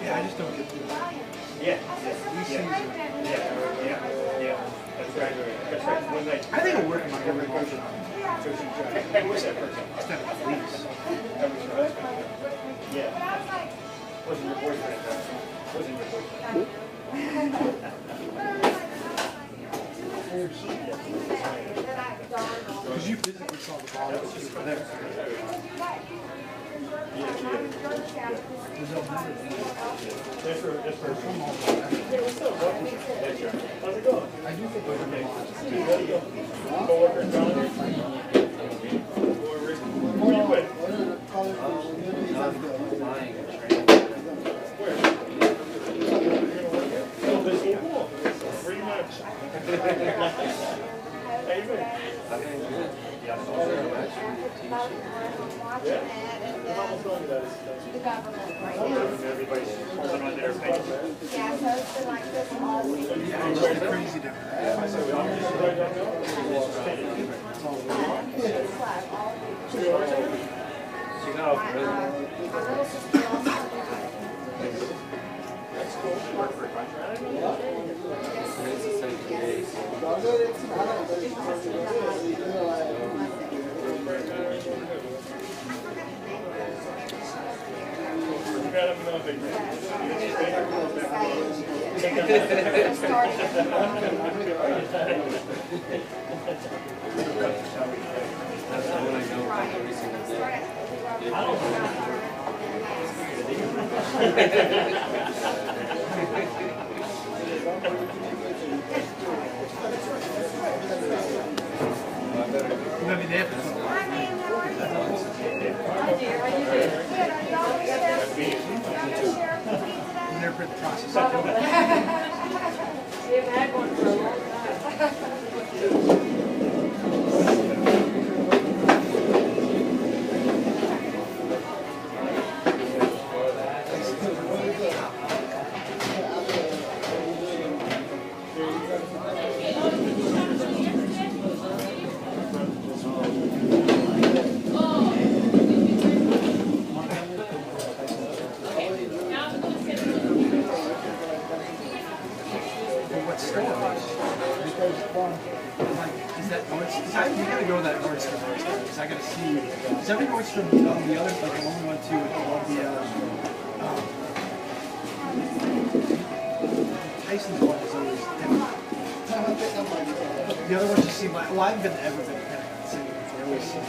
Yeah, I just don't get through. Yeah. That's right. One night. I think it'll work in my every culture. I wish that person. Instead of police. Yeah. Wasn't your boyfriend, though. Wasn't your boyfriend. Because you physically saw the ball that you were there. That's for How's it going? I do think we're going to Co-worker in College? Who are you with? Where? Still busy? Pretty much. How you been? Yeah. I'm almost done with that. The government right now. Everybody's holding on to their faith. Yeah, so it's been like this all week. Yeah, it's just crazy down there. My little sister also That's cool. Work for a contract? I mean, they have to. They're for the process. We've had one for a long time. What's still like, is that Nordstrom? You gotta go to that Nordstrom because I gotta see. Is every Nordstrom the other, like the one we went to with all the Tyson's one is always different. The other ones just seem like, well, I haven't ever been to Pentagon City. They always seem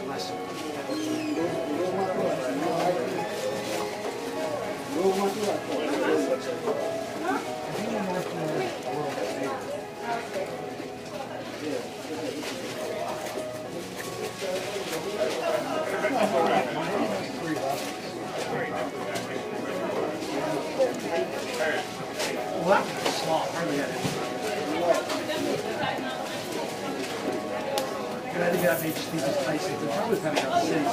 less. I think the Nordstrom is a little bit bigger. Well, that was small. Hardly had it. Good idea to have HT just Tyson. They're probably Pentagon City.